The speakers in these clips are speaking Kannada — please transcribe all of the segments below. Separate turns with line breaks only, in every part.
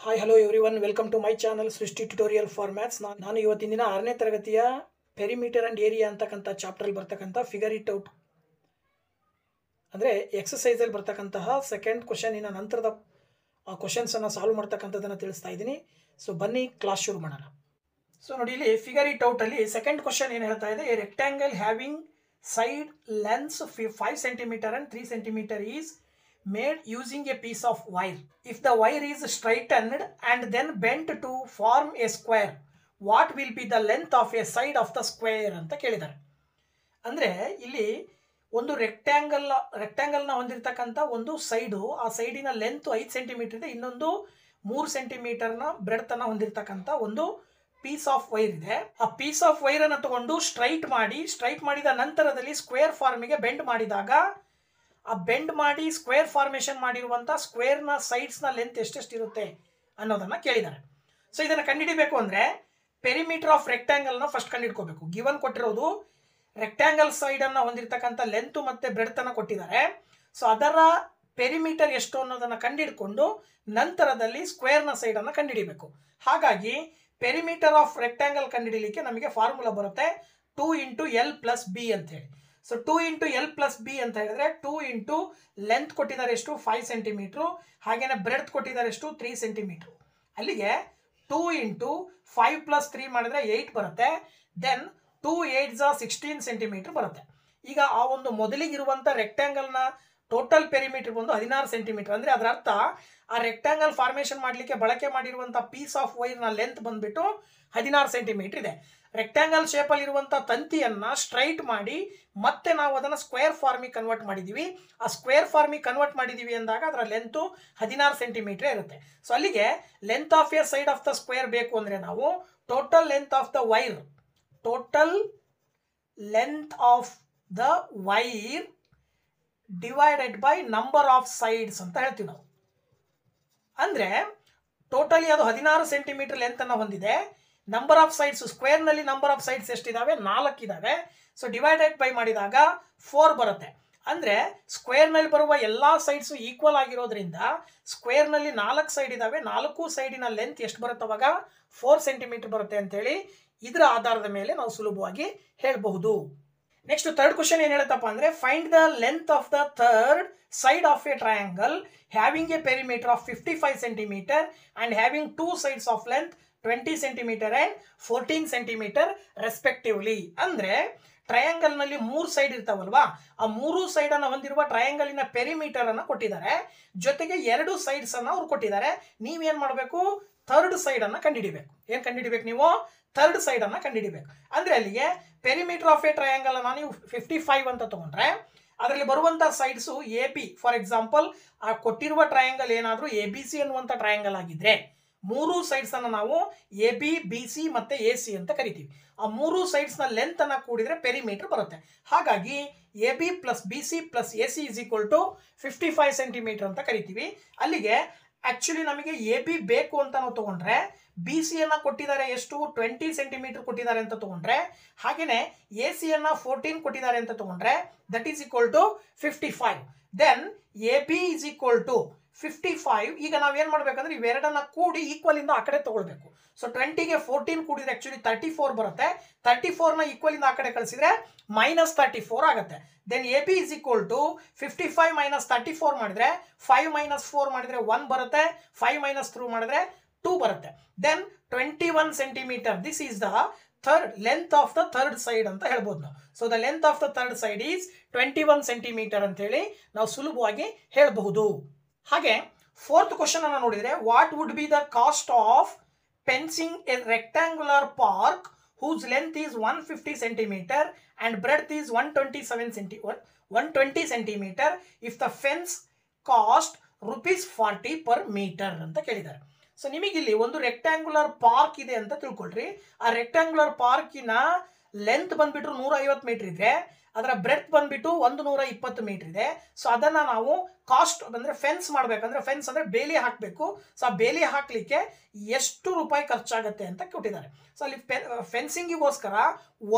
Hi hello everyone, welcome to my channel Srishti tutorial for maths. ನಾನು ಇವತ್ತಿನ ದಿನ 6ನೇ ತರಗತಿಯ ಪೆರಿಮೀಟರ್ ಆ್ಯಂಡ್ ಏರಿಯಾ ಅಂತಕ್ಕಂಥ ಚಾಪ್ಟ್ರಲ್ಲಿ ಬರ್ತಕ್ಕಂಥ ಫಿಗರ್ ಇಟ್ ಔಟ್ ಅಂದರೆ ಎಕ್ಸಸೈಸಲ್ಲಿ ಬರ್ತಕ್ಕಂತಹ ಸೆಕೆಂಡ್ ಕ್ವಶನಿನ ನಂತರದ ಕ್ವಶನ್ಸನ್ನು ಸಾಲ್ವ್ ಮಾಡ್ತಕ್ಕಂಥದ್ದನ್ನು ತಿಳಿಸ್ತಾ ಇದ್ದೀನಿ. ಸೊ ಬನ್ನಿ ಕ್ಲಾಸ್ ಶುರು ಮಾಡೋಣ. ಸೊ ನೋಡಿ, ಇಲ್ಲಿ ಫಿಗರ್ ಇಟ್ ಔಟಲ್ಲಿ ಸೆಕೆಂಡ್ ಕ್ವಶನ್ ಏನು ಹೇಳ್ತಾ ಇದೆ, A rectangle having side lens 5 centimeter and 3 centimeter is made using a piece of wire. If the wire is straightened and then bent to form a square, what will be the length of a side of the square ಅಂತ ಕೇಳಿದ್ದಾರೆ. ಅಂದರೆ ಇಲ್ಲಿ ಒಂದು ರೆಕ್ಟ್ಯಾಂಗಲ್ನ ಹೊಂದಿರತಕ್ಕಂಥ ಒಂದು ಸೈಡು, ಆ ಸೈಡಿನ ಲೆಂತ್ 5 centimeter ಇದೆ, ಇನ್ನೊಂದು 3 centimeterನ ಬ್ರೆಡ್ತನ್ನು ಹೊಂದಿರತಕ್ಕಂಥ ಒಂದು ಪೀಸ್ ಆಫ್ ವೈರ್ ಇದೆ. ಆ ಪೀಸ್ ಆಫ್ ವೈರ್ ಅನ್ನು ತಗೊಂಡು ಸ್ಟ್ರೈಟ್ ಮಾಡಿದ ನಂತರದಲ್ಲಿ ಸ್ಕ್ವೇರ್ ಫಾರ್ಮಿಗೆ ಬೆಂಡ್ ಮಾಡಿದಾಗ ಆ ಬೆಂಡ್ ಮಾಡಿ ಸ್ಕ್ವೇರ್ ಫಾರ್ಮೇಷನ್ ಮಾಡಿರುವಂಥ ಸ್ಕ್ವೇರ್ನ ಸೈಡ್ಸ್ನ ಲೆಂತ್ ಎಷ್ಟೆಷ್ಟಿರುತ್ತೆ ಅನ್ನೋದನ್ನು ಕೇಳಿದ್ದಾರೆ. ಸೊ ಇದನ್ನು ಕಂಡುಹಿಡಿಬೇಕು ಅಂದರೆ ಪೆರಿಮೀಟರ್ ಆಫ್ ರೆಕ್ಟ್ಯಾಂಗಲ್ನ ಫಸ್ಟ್ ಕಂಡುಹಿಡ್ಕೋಬೇಕು. ಗಿವನ್ ಕೊಟ್ಟಿರೋದು ರೆಕ್ಟ್ಯಾಂಗಲ್ ಸೈಡನ್ನು ಹೊಂದಿರತಕ್ಕಂಥ ಲೆಂತು ಮತ್ತು ಬ್ರೆಡ್ತನ್ನು ಕೊಟ್ಟಿದ್ದಾರೆ. ಸೊ ಅದರ ಪೆರಿಮೀಟರ್ ಎಷ್ಟು ಅನ್ನೋದನ್ನು ಕಂಡುಹಿಡ್ಕೊಂಡು ನಂತರದಲ್ಲಿ ಸ್ಕ್ವೇರ್ನ ಸೈಡನ್ನು ಕಂಡುಹಿಡಿಬೇಕು. ಹಾಗಾಗಿ ಪೆರಿಮೀಟರ್ ಆಫ್ ರೆಕ್ಟ್ಯಾಂಗಲ್ ಕಂಡುಹಿಡಿಯಲಿಕ್ಕೆ ನಮಗೆ ಫಾರ್ಮುಲಾ ಬರುತ್ತೆ 2 × L + B ಅಂತೇಳಿ. ಸೊ 2 × L + B ಅಂತ ಹೇಳಿದ್ರೆ 2 ಇಂಟು ಲೆಂತ್ ಕೊಟ್ಟಿದ್ದಾರೆ ಎಷ್ಟು 5 centimeter, ಹಾಗೇನೆ ಬ್ರೆಡ್ತ್ ಕೊಟ್ಟಿದ್ದಾರೆ ಎಷ್ಟು 3 centimeter. ಅಲ್ಲಿಗೆ 2 × 5 + 3 ಮಾಡಿದ್ರೆ 8 ಬರುತ್ತೆ. ದೆನ್ 2 8 16 centimeter ಬರುತ್ತೆ. ಈಗ ಆ ಒಂದು ಮೊದಲಿಗಿರುವಂಥ ರೆಕ್ಟ್ಯಾಂಗಲ್ನ ಟೋಟಲ್ ಪೆರಿಮೀಟರ್ ಬಂದು 16 centimeter. ಅಂದರೆ ಅದರ ಅರ್ಥ ಆ ರೆಕ್ಟ್ಯಾಂಗಲ್ ಫಾರ್ಮೇಷನ್ ಮಾಡಲಿಕ್ಕೆ ಬಳಕೆ ಮಾಡಿರುವಂಥ ಪೀಸ್ ಆಫ್ ವೈರ್ನ ಲೆಂತ್ ಬಂದುಬಿಟ್ಟು 16 centimeter ಇದೆ. ರೆಕ್ಟ್ಯಾಂಗಲ್ ಶೇಪಲ್ಲಿರುವಂಥ ತಂತಿಯನ್ನು ಸ್ಟ್ರೈಟ್ ಮಾಡಿ ಮತ್ತೆ ನಾವು ಅದನ್ನು ಸ್ಕ್ವೇರ್ ಫಾರ್ಮಿಗೆ ಕನ್ವರ್ಟ್ ಮಾಡಿದ್ದೀವಿ. ಆ ಸ್ಕ್ವೇರ್ ಫಾರ್ಮಿಗೆ ಕನ್ವರ್ಟ್ ಮಾಡಿದ್ದೀವಿ ಅಂದಾಗ ಅದರ ಲೆಂತು 16 centimeter ಇರುತ್ತೆ. ಸೊ ಅಲ್ಲಿಗೆ length of A side of the square ಬೇಕು ಅಂದರೆ ನಾವು total length of the wire divided by number of sides ಅಂತ ಹೇಳ್ತೀವಿ ನಾವು. ಅಂದರೆ ಟೋಟಲಿ ಅದು 16 centimeter ಲೆಂತನ್ನು ಹೊಂದಿದೆ. ನಂಬರ್ ಆಫ್ ಸೈಡ್ಸ್, ಸ್ಕ್ವೇರ್ನಲ್ಲಿ ನಂಬರ್ ಆಫ್ ಸೈಡ್ಸ್ ಎಷ್ಟಿದ್ದಾವೆ 4 ಇದ್ದಾವೆ. ಸೊ ಡಿವೈಡೆಡ್ ಬೈ ಮಾಡಿದಾಗ 4 ಬರುತ್ತೆ. ಅಂದರೆ ಸ್ಕ್ವೇರ್ನಲ್ಲಿ ಬರುವ ಎಲ್ಲ ಸೈಡ್ಸು ಈಕ್ವಲ್ ಆಗಿರೋದ್ರಿಂದ ಸ್ಕ್ವೇರ್ನಲ್ಲಿ 4 ಸೈಡ್ ಇದ್ದಾವೆ, 4 ಸೈಡಿನ ಲೆಂತ್ ಎಷ್ಟು ಬರುತ್ತೆ ಅವಾಗ 4 centimeter ಬರುತ್ತೆ ಅಂತೇಳಿ ಇದರ ಆಧಾರದ ಮೇಲೆ ನಾವು ಸುಲಭವಾಗಿ ಹೇಳಬಹುದು. ನೆಕ್ಸ್ಟ್ ಥರ್ಡ್ ಕ್ವಶನ್ ಏನು ಹೇಳುತ್ತಪ್ಪ ಅಂದರೆ, find the length of the third side of A triangle having A perimeter of 55 centimeter and having 2 sides of length 20 centimeter and 14 centimeter respectively. ಅಂದರೆ ಟ್ರಯಾಂಗಲ್ನಲ್ಲಿ 3 ಸೈಡ್ ಇರ್ತಾವಲ್ವಾ, ಆ 3 ಸೈಡನ್ನು ಹೊಂದಿರುವ ಟ್ರಯಾಂಗಲಿನ ಪೆರಿಮೀಟರನ್ನು ಕೊಟ್ಟಿದ್ದಾರೆ, ಜೊತೆಗೆ 2 ಸೈಡ್ಸನ್ನು ಅವ್ರು ಕೊಟ್ಟಿದ್ದಾರೆ. ನೀವೇನು ಮಾಡಬೇಕು, ಥರ್ಡ್ ಸೈಡನ್ನು ಕಂಡುಹಿಡಿಬೇಕು. ಏನು ಕಂಡುಹಿಡಿಬೇಕು ನೀವು? ಥರ್ಡ್ ಸೈಡನ್ನು ಕಂಡುಹಿಡಿಬೇಕು. ಅಂದರೆ ಅಲ್ಲಿಗೆ ಪೆರಿಮೀಟರ್ ಆಫ್ ಎ ಟ್ರಯಾಂಗಲನ್ನು ನೀವು 55 ಅಂತ ತೊಗೊಂಡ್ರೆ ಅದರಲ್ಲಿ ಬರುವಂಥ sides A B. For example, ಆ ಕೊಟ್ಟಿರುವ ಟ್ರಯಾಂಗಲ್ ಏನಾದರೂ ಎ ಬಿ ಸಿ ಅನ್ನುವಂಥ ಟ್ರಯಾಂಗಲ್ ಆಗಿದ್ದರೆ 3 ಸೈಡ್ಸನ್ನು ನಾವು ಎ ಬಿ, ಬಿ ಸಿ ಮತ್ತು ಎ ಸಿ ಅಂತ ಕರಿತೀವಿ. ಆ 3 ಸೈಡ್ಸ್ನ ಲೆಂತನ್ನು ಕೂಡಿದರೆ ಪೆರಿಮೀಟರ್ ಬರುತ್ತೆ. ಹಾಗಾಗಿ A B + B C + A C = 55 centimeter ಅಂತ ಕರಿತೀವಿ. ಅಲ್ಲಿಗೆ ಆ್ಯಕ್ಚುಲಿ ನಮಗೆ ಎ ಬಿ ಬೇಕು ಅಂತ ನಾವು ತೊಗೊಂಡ್ರೆ ಬಿ ಸಿಯನ್ನು ಕೊಟ್ಟಿದ್ದಾರೆ ಎಷ್ಟು 20 centimeter ಕೊಟ್ಟಿದ್ದಾರೆ ಅಂತ ತೊಗೊಂಡ್ರೆ, ಹಾಗೆಯೇ ಎ ಸಿಯನ್ನು 14 ಕೊಟ್ಟಿದ್ದಾರೆ ಅಂತ ತೊಗೊಂಡ್ರೆ that is = 55. Then A B = 55. ಈಗ ನಾವೇನು ಮಾಡಬೇಕಂದ್ರೆ ಇವೆರಡನ್ನ ಕೂಡಿ ಈಕ್ವಲಿಂದ ಆ ಕಡೆ ತೊಗೊಳ್ಬೇಕು. ಸೊ 20ಗೆ 14 ಕೂಡಿದ್ರೆ ಆ್ಯಕ್ಚುಲಿ 34 ಬರುತ್ತೆ. 34ನ ಈಕ್ವಲಿಂದ ಆ ಕಡೆ ಕಳಿಸಿದ್ರೆ -34 ಆಗುತ್ತೆ. ದೆನ್ ಎ ಬಿ = 55 - 34 ಮಾಡಿದ್ರೆ 5 - 4 ಮಾಡಿದರೆ 1 ಬರುತ್ತೆ, 5 - 3 ಮಾಡಿದ್ರೆ 2 ಬರುತ್ತೆ. Then 21 centimeter. This is the third length of the third side ಅಂತ ಹೇಳ್ಬೋದು ನಾವು. So the length of the third side is 21 centimeter ಅಂತೇಳಿ ನಾವು ಸುಲಭವಾಗಿ ಹೇಳಬಹುದು. ಹಾಗೆ ಫೋರ್ತ್ ಕ್ವಶನ್ ಅನ್ನು ನೋಡಿದರೆ, what would be the cost of fencing A rectangular park whose length is 150 centimeter and breadth is 120 centimeter if the fence cost ₹40 per meter ಅಂತ ಕೇಳಿದ್ದಾರೆ. ಸೊ ನಿಮಗಿಲ್ಲಿ ಒಂದು ರೆಕ್ಟ್ಯಾಂಗ್ಯುಲರ್ ಪಾರ್ಕ್ ಇದೆ ಅಂತ ತಿಳ್ಕೊಳ್ರಿ. ಆ ರೆಕ್ಟ್ಯಾಂಗ್ಯುಲರ್ ಪಾರ್ಕಿನ ಲೆಂತ್ ಬಂದ್ಬಿಟ್ರು 150 ಮೀಟರ್ ಇದ್ರೆ ಅದರ ಬ್ರೆಡ್ತ್ ಬಂದ್ಬಿಟ್ಟು 120 ಮೀಟರ್ ಇದೆ. ಸೊ ಅದನ್ನು ನಾವು ಕಾಸ್ಟ್ ಅಂದರೆ ಫೆನ್ಸ್ ಮಾಡಬೇಕಂದ್ರೆ, ಫೆನ್ಸ್ ಅಂದರೆ ಬೇಲಿ ಹಾಕಬೇಕು. ಸೊ ಆ ಬೇಲಿ ಹಾಕಲಿಕ್ಕೆ ಎಷ್ಟು ರೂಪಾಯಿ ಖರ್ಚಾಗುತ್ತೆ ಅಂತ ಕೊಟ್ಟಿದ್ದಾರೆ. ಸೊ ಅಲ್ಲಿ ಫೆನ್ಸಿಂಗಿಗೋಸ್ಕರ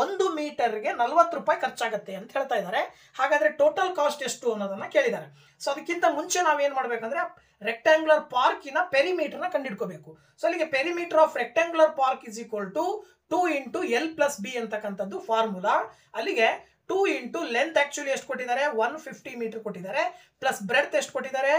1 ಮೀಟರ್ಗೆ 40 ರೂಪಾಯಿ ಖರ್ಚಾಗುತ್ತೆ ಅಂತ ಹೇಳ್ತಾ ಇದ್ದಾರೆ. ಹಾಗಾದರೆ ಟೋಟಲ್ ಕಾಸ್ಟ್ ಎಷ್ಟು ಅನ್ನೋದನ್ನು ಕೇಳಿದ್ದಾರೆ. ಸೊ ಅದಕ್ಕಿಂತ ಮುಂಚೆ ನಾವೇನು ಮಾಡಬೇಕಂದ್ರೆ ರೆಕ್ಟ್ಯಾಂಗ್ಯುಲರ್ ಪಾರ್ಕಿನ ಪೆರಿಮೀಟರ್ನ ಕಂಡುಹಿಡ್ಕೋಬೇಕು. ಸೊ ಅಲ್ಲಿಗೆ perimeter of rectangular park is equal to 2 × L+B ಅಂತಕ್ಕಂಥದ್ದು ಫಾರ್ಮುಲಾ. ಅಲ್ಲಿಗೆ 2 × ಲೆಂತ್ ಆಕ್ಚುಲಿ ಎಷ್ಟು ಕೊಟ್ಟಿದ್ದಾರೆ, 150 ಮೀಟರ್ ಕೊಟ್ಟಿದ್ದಾರೆ, ಪ್ಲಸ್ ಬ್ರೆಡ್ತ್ ಎಷ್ಟು ಕೊಟ್ಟಿದ್ದಾರೆ,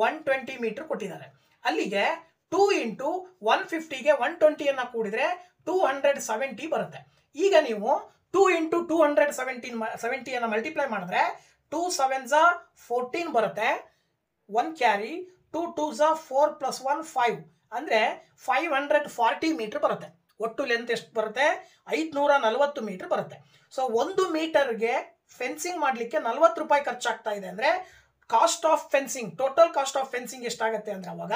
120 ಮೀಟರ್ ಕೊಟ್ಟಿದ್ದಾರೆ. ಅಲ್ಲಿಗೆ 2 × 150ಗೆ 120 ಕೂಡಿದ್ರೆ 270 ಬರುತ್ತೆ. ಈಗ ನೀವು 2 × 270 ಮಲ್ಟಿಪ್ಲೈ ಮಾಡಿದ್ರೆ 2 7s 14 ಬರುತ್ತೆ, 1 ಕ್ಯಾರಿ, 2 2s 4 + 1 5 ಅಂದರೆ 540 ಮೀಟರ್ ಬರುತ್ತೆ. ಒಟ್ಟು ಲೆಂತ್ ಎಷ್ಟು ಬರುತ್ತೆ, 540 ಮೀಟರ್ ಬರುತ್ತೆ. ಸೊ 1 ಮೀಟರ್ಗೆ ಫೆನ್ಸಿಂಗ್ ಮಾಡಲಿಕ್ಕೆ 40 ರೂಪಾಯಿ ಖರ್ಚಾಗ್ತಾ ಇದೆ ಅಂದರೆ cost of fencing, total cost of fencing ಎಷ್ಟಾಗುತ್ತೆ ಅಂದರೆ ಅವಾಗ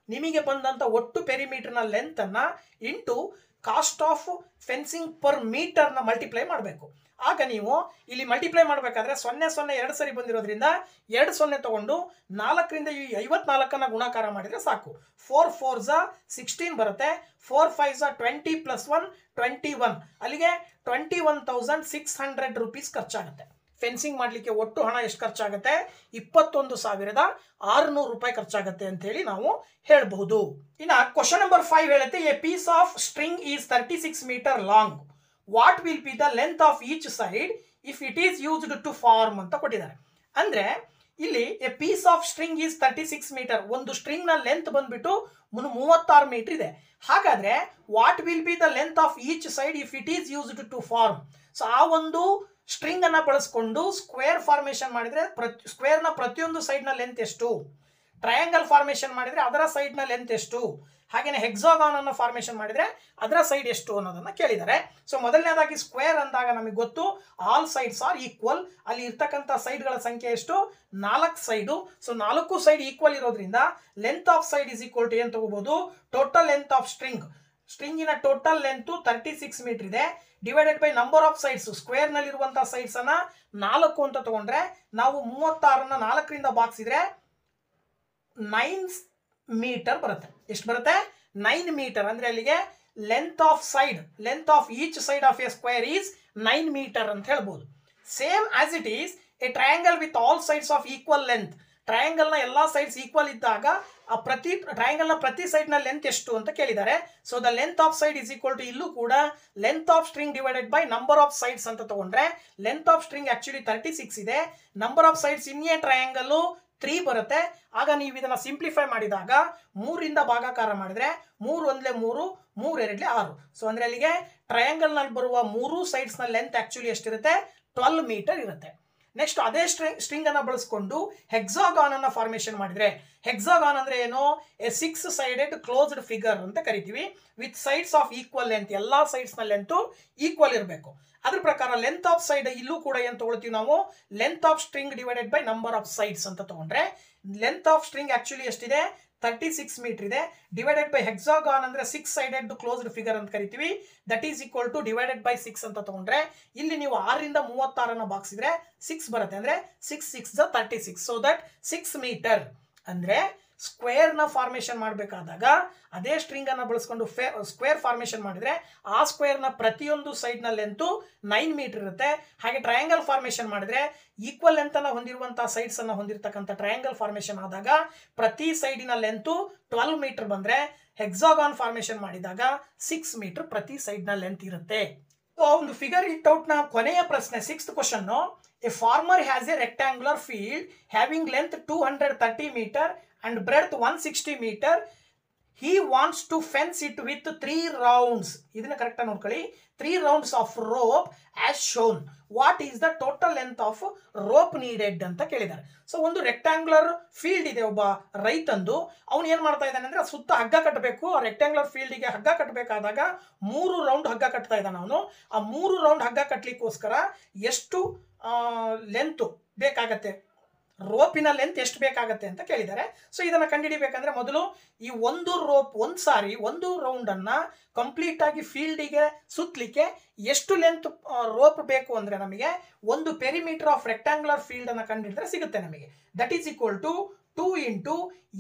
ನಿಮಗೆ ಬಂದಂಥ ಒಟ್ಟು ಪೆರಿಮೀಟರ್ನ ಲೆಂತನ್ನು into cost of fencing per ಮೀಟರ್ನ ಮಲ್ಟಿಪ್ಲೈ ಮಾಡಬೇಕು. ಆಗ ನೀವು ಇಲ್ಲಿ ಮಲ್ಟಿಪ್ಲೈ ಮಾಡಬೇಕಾದ್ರೆ 0 0 2 ಸರಿ ಬಂದಿರೋದ್ರಿಂದ 2 0 ತಗೊಂಡು 4ರಿಂದ ಈ 54 ಗುಣಾಕಾರ ಮಾಡಿದರೆ ಸಾಕು. 4 4s 16 ಬರುತ್ತೆ, 4 5s 20 + 1 21. ಅಲ್ಲಿಗೆ 21,600 ರೂಪೀಸ್ ಖರ್ಚಾಗುತ್ತೆ. ಫೆನ್ಸಿಂಗ್ ಮಾಡಲಿಕ್ಕೆ ಒಟ್ಟು ಹಣ ಎಷ್ಟು ಖರ್ಚಾಗುತ್ತೆ, 21,600 ರೂಪಾಯಿ ಖರ್ಚಾಗುತ್ತೆ ಅಂತೇಳಿ ನಾವು ಹೇಳಬಹುದು. ಇನ್ನು ಕ್ವಶನ್ ನಂಬರ್ 5 ಹೇಳುತ್ತೆ, a piece of string is 36 metre long. What will be the length of each side if it is used to form ಅಂತ ಕೊಟ್ಟಿದ್ದಾರೆ. ಅಂದರೆ ಇಲ್ಲಿ a piece of string is 36 metre, ಒಂದು ಸ್ಟ್ರಿಂಗ್ನ ಲೆಂತ್ ಬಂದ್ಬಿಟ್ಟು 36 ಮೀಟರ್ ಇದೆ. ಹಾಗಾದರೆ what will be the length of each side if it is used to form. So ಆ ಒಂದು ಸ್ಟ್ರಿಂಗ್ ಅನ್ನು ಬಳಸ್ಕೊಂಡು ಸ್ಕ್ವೇರ್ ಫಾರ್ಮೇಷನ್ ಮಾಡಿದರೆ ಸ್ಕ್ವೇರ್ನ ಪ್ರತಿಯೊಂದು ಸೈಡ್ನ ಲೆಂತ್ ಎಷ್ಟು, ಟ್ರಯಾಂಗಲ್ ಫಾರ್ಮೇಷನ್ ಮಾಡಿದರೆ ಅದರ ಸೈಡ್ನ ಲೆಂತ್ ಎಷ್ಟು, ಹಾಗೆಯೇ ಹೆಕ್ಸಾಗಾನ್ ಅನ್ನು ಫಾರ್ಮೇಷನ್ ಮಾಡಿದರೆ ಅದರ ಸೈಡ್ ಎಷ್ಟು ಅನ್ನೋದನ್ನು ಕೇಳಿದ್ದಾರೆ. ಸೊ ಮೊದಲನೇದಾಗಿ ಸ್ಕ್ವೇರ್ ಅಂದಾಗ ನಮಗೆ ಗೊತ್ತು ಆಲ್ ಸೈಡ್ಸ್ ಆರ್ ಈಕ್ವಲ್. ಅಲ್ಲಿ ಇರ್ತಕ್ಕಂಥ ಸೈಡ್ಗಳ ಸಂಖ್ಯೆ ಎಷ್ಟು, 4 ಸೈಡು. ಸೊ 4 ಸೈಡ್ ಈಕ್ವಲ್ ಇರೋದ್ರಿಂದ length of side is equal to ಏನು ತಗೋಬಹುದು, ಟೋಟಲ್ ಲೆಂತ್ ಆಫ್ ಸ್ಟ್ರಿಂಗಿನ ಟೋಟಲ್ ಲೆಂತ್ 36 ಮೀಟರ್ ಇದೆ, divided by number of sides. ಸ್ಕ್ವೇರ್ನಲ್ಲಿರುವಂಥ ಸೈಡ್ಸನ್ನು 4 ಅಂತ ತಗೊಂಡ್ರೆ ನಾವು 36ನ್ನು 4ರಿಂದ ಭಾಗಿಸಿದ್ರೆ 9 ಮೀಟರ್ ಬರುತ್ತೆ. ಎಷ್ಟು ಬರುತ್ತೆ, 9 ಮೀಟರ್. ಅಂದರೆ ಅಲ್ಲಿಗೆ length of each side of a square is 9 metre ಅಂತ ಹೇಳ್ಬೋದು. Same as it is a triangle with all sides of equal length. ಟ್ರಯಾಂಗಲ್ನ ಎಲ್ಲ ಸೈಡ್ಸ್ ಈಕ್ವಲ್ ಇದ್ದಾಗ ಆ ಟ್ರಯಾಂಗಲ್ನ ಪ್ರತಿ ಸೈಡ್ನ ಲೆಂತ್ ಎಷ್ಟು ಅಂತ ಕೇಳಿದ್ದಾರೆ. So the length of side is equal to, ಇಲ್ಲೂ ಕೂಡ length of string divided by number of sides ಅಂತ ತಗೊಂಡ್ರೆ ಲೆಂತ್ ಆಫ್ ಸ್ಟ್ರಿಂಗ್ ಆಕ್ಚುಲಿ 36 ಇದೆ, number of sides in a triangle 3 ಬರುತ್ತೆ. ಆಗ ನೀವು ಇದನ್ನು ಸಿಂಪ್ಲಿಫೈ ಮಾಡಿದಾಗ 3ರಿಂದ ಭಾಗಾಕಾರ ಮಾಡಿದ್ರೆ 3 1 3, 3 2 6. ಸೊ ಅಂದರೆ ಅಲ್ಲಿಗೆ ಟ್ರಯಾಂಗಲ್ನಲ್ಲಿ ಬರುವ 3 ಸೈಡ್ಸ್ನ ಲೆಂತ್ ಆಕ್ಚುಲಿ ಎಷ್ಟಿರುತ್ತೆ, 12 ಮೀಟರ್ ಇರುತ್ತೆ. ನೆಕ್ಸ್ಟ್ ಅದೇ ಸ್ಟ್ರಿಂಗ್ ಅನ್ನು ಬಳಸ್ಕೊಂಡು ಹೆಕ್ಸಾಗಾನ್ ಅನ್ನು ಫಾರ್ಮೇಷನ್ ಮಾಡಿದ್ರೆ, ಹೆಕ್ಸಾಗಾನ್ ಅಂದ್ರೆ ಏನು, ಎ 6 ಸೈಡೆಡ್ ಕ್ಲೋಸ್ಡ್ ಫಿಗರ್ ಅಂತ ಕರಿತೀವಿ. With sides of equal length, ಎಲ್ಲ ಸೈಡ್ಸ್ನ ಲೆಂತ್ ಈಕ್ವಲ್ ಇರಬೇಕು. ಅದ್ರ ಪ್ರಕಾರ ಲೆಂತ್ ಆಫ್ ಸೈಡ್ ಇಲ್ಲೂ ಕೂಡ ಏನು ತಗೊಳ್ತೀವಿ ನಾವು, length of string divided by number of sides ಅಂತ ತಗೊಂಡ್ರೆ ಲೆಂತ್ ಆಫ್ ಸ್ಟ್ರಿಂಗ್ ಆಕ್ಚುಲಿ ಎಷ್ಟಿದೆ, 36 ಮೀಟರ್ ಇದೆ, ಡಿವೈಡೆಡ್ ಬೈ ಹೆಕ್ಸಾಗಾನ್ ಅಂದ್ರೆ 6 ಸೈಡೆಡ್ ಕ್ಲೋಸ್ಡ್ ಫಿಗರ್ ಅಂತ ಕರಿತೀವಿ, that is equal two divided by 6 ಅಂತ ತಗೊಂಡ್ರೆ ಇಲ್ಲಿ ನೀವು 6ರಿಂದ 36 ಭಾಗಿಸಿದ್ರೆ 6 ಬರುತ್ತೆ. ಅಂದ್ರೆ 6 6 36. So that 6 metre. ಅಂದ್ರೆ ಸ್ಕ್ವೇರ್ನ ಫಾರ್ಮೇಷನ್ ಮಾಡಬೇಕಾದಾಗ ಅದೇ ಸ್ಟ್ರಿಂಗ್ ಅನ್ನು ಬಳಸ್ಕೊಂಡು ಸ್ಕ್ವೇರ್ ಫಾರ್ಮೇಷನ್ ಮಾಡಿದ್ರೆ ಆ ಸ್ಕ್ವೇರ್ನ ಪ್ರತಿಯೊಂದು ಸೈಡ್ನ ಲೆಂತು 9 ಮೀಟರ್ ಇರುತ್ತೆ. ಹಾಗೆ ಟ್ರಯಾಂಗಲ್ ಫಾರ್ಮೇಷನ್ ಮಾಡಿದ್ರೆ ಈಕ್ವಲ್ ಲೆಂತ್ ಅನ್ನು ಹೊಂದಿರುವಂತಹ ಸೈಡ್ಸ್ ಅನ್ನು ಹೊಂದಿರತಕ್ಕಂಥ ಟ್ರಯಾಂಗಲ್ ಫಾರ್ಮೇಷನ್ ಆದಾಗ ಪ್ರತಿ ಸೈಡಿನ ಲೆಂತು 12 ಮೀಟರ್ ಬಂದ್ರೆ ಹೆಕ್ಸಾಗಾನ್ ಫಾರ್ಮೇಷನ್ ಮಾಡಿದಾಗ 6 ಮೀಟರ್ ಪ್ರತಿ ಸೈಡ್ನ ಲೆಂತ್ ಇರುತ್ತೆ. ಒಂದು ಫಿಗರ್ ಇಟ್ಔಟ್ ನ ಕೊನೆಯ ಪ್ರಶ್ನೆ 6th question. A farmer has a rectangular field having length 230 metre and breadth 160 meter. He wants to fence it with 3 rounds. ಇದನ್ನ ಕರೆಕ್ಟ್ ಆಗಿ ನೋಡ್ಕೊಳ್ಳಿ. 3 rounds of rope as shown. What is the total length of rope needed ಅಂತ ಕೇಳಿದ್ದಾರೆ. ಸೊ ಒಂದು ರೆಕ್ಟಾಂಗ್ಯುಲರ್ ಫೀಲ್ಡ್ ಇದೆ, ಒಬ್ಬ ರೈತಂದು. ಅವನು ಏನು ಮಾಡ್ತಾ ಇದ್ದಾನೆ ಅಂದರೆ ಸುತ್ತ ಹಗ್ಗ ಕಟ್ಟಬೇಕು. ಆ ರೆಕ್ಟಾಂಗ್ಯುಲರ್ ಫೀಲ್ಡಿಗೆ ಹಗ್ಗ ಕಟ್ಟಬೇಕಾದಾಗ 3 ರೌಂಡ್ ಹಗ್ಗ ಕಟ್ತಾ ಇದ್ದಾನೆ ಅವನು. ಆ 3 ರೌಂಡ್ ಹಗ್ಗ ಕಟ್ಟಲಿಕ್ಕೋಸ್ಕರ ಎಷ್ಟು ಲೆಂತ್ ಬೇಕಾಗತ್ತೆ ರೋಪಿನ ಲೆಂತ್ ಎಷ್ಟು ಬೇಕಾಗತ್ತೆ ಅಂತ ಕೇಳಿದ್ದಾರೆ. ಸೊ ಇದನ್ನು ಕಂಡುಹಿಡಿಬೇಕಂದ್ರೆ ಮೊದಲು ಈ ಒಂದು ರೋಪ್ ಒಂದು ರೌಂಡನ್ನು ಕಂಪ್ಲೀಟಾಗಿ ಫೀಲ್ಡಿಗೆ ಸುತ್ತಲಿಕ್ಕೆ ಎಷ್ಟು ಲೆಂತ್ ರೋಪ್ ಬೇಕು ಅಂದರೆ ನಮಗೆ ಒಂದು ಪೆರಿಮೀಟರ್ ಆಫ್ ರೆಕ್ಟ್ಯಾಂಗ್ಯುಲರ್ ಫೀಲ್ಡನ್ನು ಕಂಡುಹಿಡಿದ್ರೆ ಸಿಗುತ್ತೆ ನಮಗೆ. That is equal to 2 into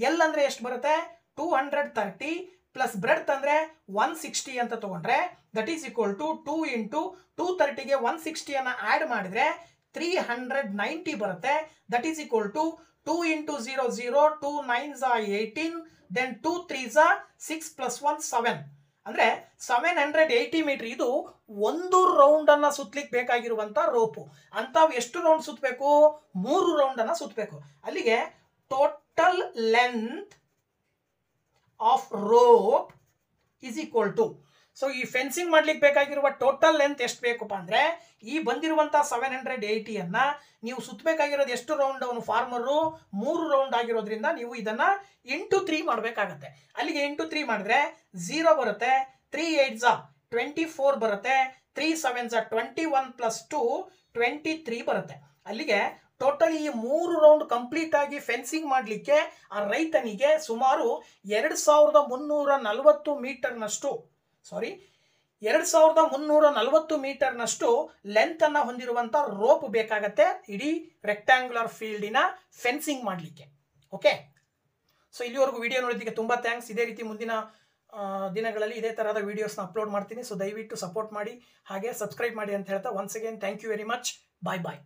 L ಅಂದರೆ ಎಷ್ಟು ಬರುತ್ತೆ 230 ಪ್ಲಸ್ ಬ್ರೆಡ್ತ್ ಅಂದರೆ 160 ಅಂತ ತಗೊಂಡ್ರೆ that is equal to 2 into 230ಗೆ 160 ಆ್ಯಡ್ ಮಾಡಿದರೆ 390 ಬರುತ್ತೆ. That is equal to 2 into 0 0 2 9s 18 then 2 3s 6 plus 1 7 ಅಂದರೆ 780 ಮೀಟರ್. ಇದು ಒಂದು ರೌಂಡನ್ನು ಸುತ್ತಲಿಕ್ಕೆ ಬೇಕಾಗಿರುವಂಥ ರೋಪು. ಅಂಥವು ಎಷ್ಟು ರೌಂಡ್ ಸುತ್ತಬೇಕು 3 ರೌಂಡನ್ನು ಸುತ್ತಬೇಕು. ಅಲ್ಲಿಗೆ total length of rope is equal to, so ಈ ಫೆನ್ಸಿಂಗ್ ಮಾಡ್ಲಿಕ್ಕೆ ಬೇಕಾಗಿರುವ ಟೋಟಲ್ ಲೆಂತ್ ಎಷ್ಟು ಬೇಕಪ್ಪ ಅಂದರೆ ಈ ಬಂದಿರುವಂಥ 780 ನೀವು ಸುತ್ತಬೇಕಾಗಿರೋದು ಎಷ್ಟು ರೌಂಡ್ ಅವನು ಫಾರ್ಮರು 3 ರೌಂಡ್ ಆಗಿರೋದ್ರಿಂದ ನೀವು ಇದನ್ನು ಇಂಟು 3 ಮಾಡಬೇಕಾಗತ್ತೆ. ಅಲ್ಲಿಗೆ ಇಂಟು 3 ಮಾಡಿದ್ರೆ 0 ಬರುತ್ತೆ, 3 8s 24 ಬರುತ್ತೆ, 3 7s 21 ಪ್ಲಸ್ 2 23 ಬರುತ್ತೆ. ಅಲ್ಲಿಗೆ ಟೋಟಲ್ ಈ 3 ರೌಂಡ್ ಕಂಪ್ಲೀಟ್ ಆಗಿ ಫೆನ್ಸಿಂಗ್ ಮಾಡಲಿಕ್ಕೆ ಆ ರೈತನಿಗೆ ಸುಮಾರು 2340 ಮೀಟರ್ನಷ್ಟು 2340 ಮೀಟರ್ನಷ್ಟು ಲೆಂತನ್ನು ಹೊಂದಿರುವಂಥ ರೋಪ್ ಬೇಕಾಗತ್ತೆ ಇಡೀ ರೆಕ್ಟ್ಯಾಂಗ್ಯುಲರ್ ಫೀಲ್ಡಿನ ಫೆನ್ಸಿಂಗ್ ಮಾಡಲಿಕ್ಕೆ. ಓಕೆ, ಸೊ ಇಲ್ಲಿವರೆಗೂ ವಿಡಿಯೋ ನೋಡೋದಕ್ಕೆ ತುಂಬ ಥ್ಯಾಂಕ್ಸ್. ಇದೇ ರೀತಿ ಮುಂದಿನ ದಿನಗಳಲ್ಲಿ ಇದೇ ಥರದ ವೀಡಿಯೋಸ್ನ ಅಪ್ಲೋಡ್ ಮಾಡ್ತೀನಿ. ಸೊ ದಯವಿಟ್ಟು ಸಪೋರ್ಟ್ ಮಾಡಿ, ಹಾಗೆ ಸಬ್ಸ್ಕ್ರೈಬ್ ಮಾಡಿ ಅಂತ ಹೇಳ್ತಾ once again thank you very much. Bye bye.